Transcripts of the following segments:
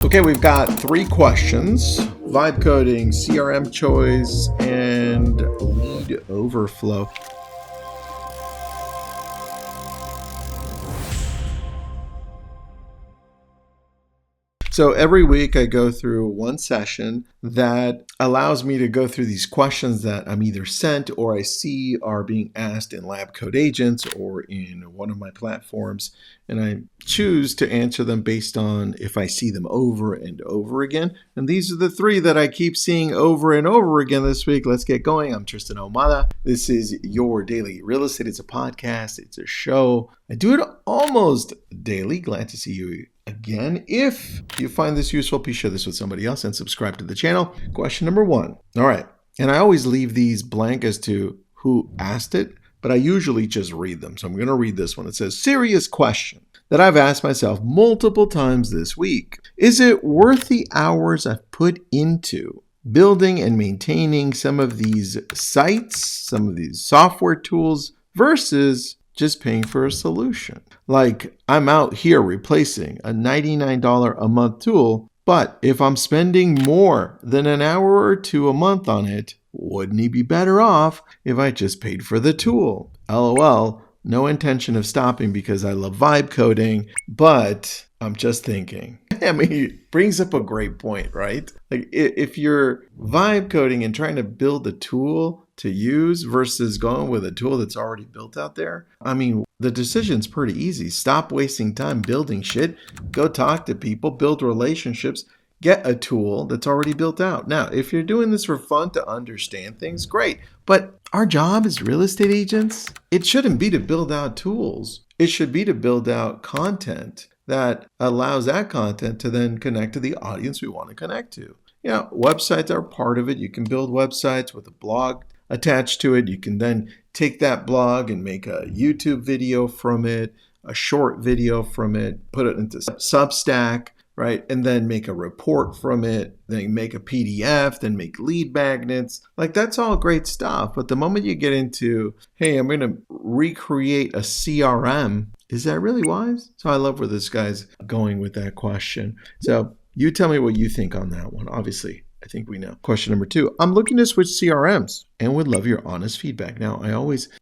Okay, we've got 3 questions: vibe coding, CRM choice, and lead overflow. So every week I go through one session that allows me to go through these questions that I'm either sent or I see are being asked in Lab Code Agents or in one of my platforms. And I choose to answer them based on if I see them over and over again. And these are the 3 that I keep seeing over and over again this week. Let's get going. I'm Tristan Ahumada. This is Your Daily Real Estate. It's a podcast. It's a show. I do it almost daily. Glad to see you again. If you find this useful, please share this with somebody else and subscribe to the channel. Question number 1. All right. And I always leave these blank as to who asked it, but I usually just read them. So I'm going to read this one. It says, serious question that I've asked myself multiple times this week. Is it worth the hours I've put into building and maintaining some of these sites, some of these software tools versus just paying for a solution? Like, I'm out here replacing a $99 a month tool, but if I'm spending more than an hour or 2 a month on it, wouldn't he be better off if I just paid for the tool? LOL, no intention of stopping because I love vibe coding, but I'm just thinking. I mean, it brings up a great point, right? Like, if you're vibe coding and trying to build a tool to use versus going with a tool that's already built out there, I mean, the decision's pretty easy. Stop wasting time building shit. Go talk to people, build relationships, get a tool that's already built out. Now, if you're doing this for fun to understand things, great. But our job as real estate agents, it shouldn't be to build out tools. It should be to build out content that allows that content to then connect to the audience we want to connect to. You know, websites are part of it. You can build websites with a blog attached to it. You can then take that blog and make a YouTube video from it, a short video from it, put it into Substack, right? And then make a report from it, then make a PDF, then make lead magnets. Like, that's all great stuff. But the moment you get into, hey, I'm going to recreate a CRM, is that really wise? So I love where this guy's going with that question. So you tell me what you think on that one. Obviously, I think we know. Question number 2. I'm looking to switch CRMs and would love your honest feedback. Now,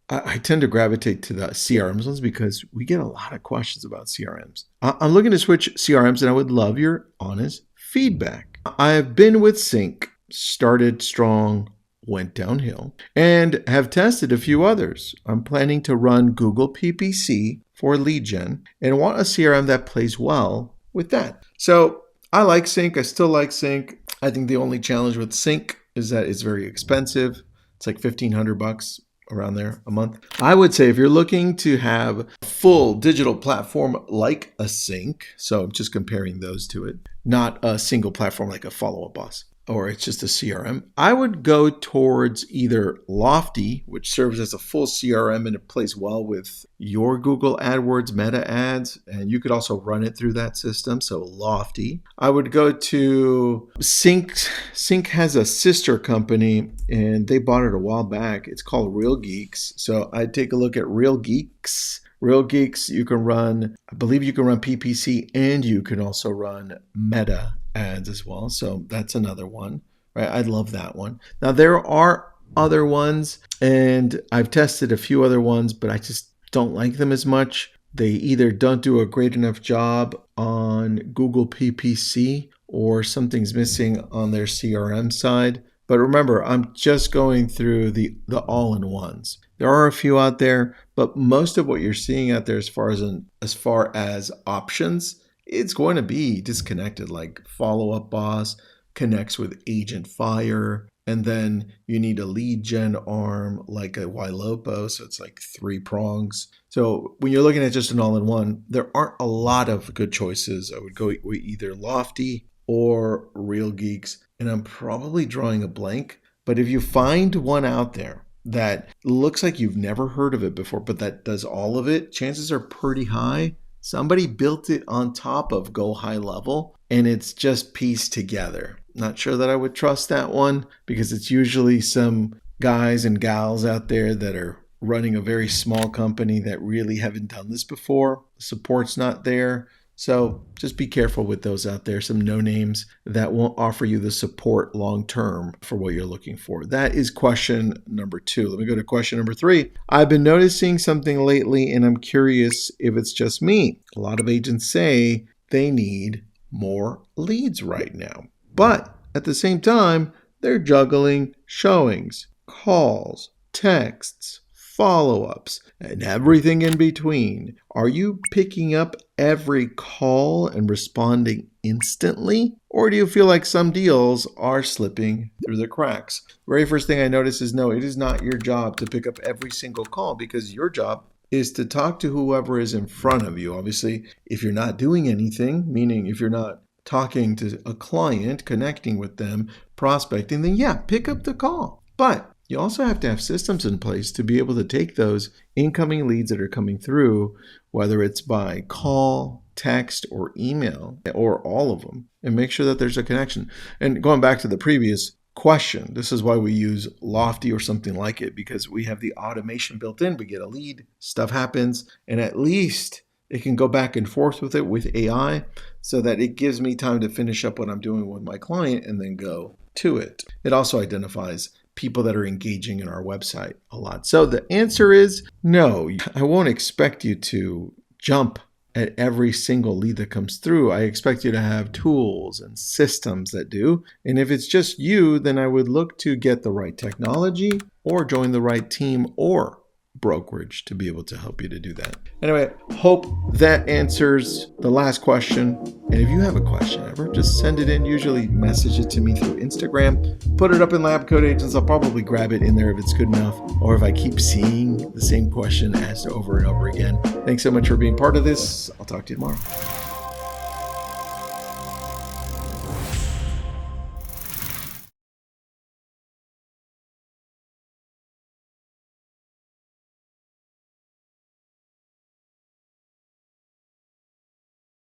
I tend to gravitate to the CRMs ones because we get a lot of questions about CRMs. I'm looking to switch CRMs and I would love your honest feedback. I have been with Sync, started strong, went downhill, and have tested a few others. I'm planning to run Google PPC for lead gen and want a CRM that plays well with that. So I like Sync. I still like Sync. I think the only challenge with Sync is that it's very expensive. It's like $1,500 around there a month. I would say if you're looking to have a full digital platform like a Sync, so just comparing those to it, not a single platform like a Follow Up Boss, or it's just a CRM, I would go towards either Lofty, which serves as a full CRM and it plays well with your Google AdWords meta ads, and you could also run it through that system, so Lofty. I would go to Sync. Sync has a sister company, and they bought it a while back. It's called Real Geeks, so I'd take a look at Real Geeks. Real Geeks, you can run, I believe you can run PPC, and you can also run meta ads as well. So that's another one, right? I love that one. Now, there are other ones, and I've tested a few other ones, but I just don't like them as much. They either don't do a great enough job on Google PPC or something's missing on their CRM side. But remember, I'm just going through the all-in-ones. There are a few out there, but most of what you're seeing out there as far as options, it's going to be disconnected. Like Follow Up Boss connects with Agent Fire, and then you need a lead gen arm like a Ylopo, so it's like 3 prongs. So when you're looking at just an all-in-one, there aren't a lot of good choices. I would go with either Lofty or Real Geeks, and I'm probably drawing a blank. But if you find one out there that looks like you've never heard of it before, but that does all of it, chances are pretty high somebody built it on top of Go High Level, and it's just pieced together. Not sure that I would trust that one because it's usually some guys and gals out there that are running a very small company that really haven't done this before. The support's not there. So just be careful with those out there. Some no names that won't offer you the support long term for what you're looking for. That is question number 2. Let me go to question number 3. I've been noticing something lately and I'm curious if it's just me. A lot of agents say they need more leads right now. But at the same time, they're juggling showings, calls, texts, follow-ups, and everything in between. Are you picking up every call and responding instantly? Or do you feel like some deals are slipping through the cracks? Very first thing I notice is no, it is not your job to pick up every single call, because your job is to talk to whoever is in front of you. Obviously, if you're not doing anything, meaning if you're not talking to a client, connecting with them, prospecting, then yeah, pick up the call. But you also have to have systems in place to be able to take those incoming leads that are coming through, whether it's by call, text, or email, or all of them, and make sure that there's a connection. And going back to the previous question, this is why we use Lofty or something like it, because we have the automation built in. We get a lead, stuff happens, and at least it can go back and forth with it with AI so that it gives me time to finish up what I'm doing with my client and then go to it. It also identifies people that are engaging in our website a lot. So the answer is no. I won't expect you to jump at every single lead that comes through. I expect you to have tools and systems that do. And if it's just you, then I would look to get the right technology or join the right team or brokerage to be able to help you to do that. Anyway, hope that answers the last question. And if you have a question ever, just send it in. Usually message it to me through Instagram. Put it up in Lab Code Agents. I'll probably grab it in there if it's good enough, or if I keep seeing the same question asked over and over again. Thanks so much for being part of this. I'll talk to you tomorrow.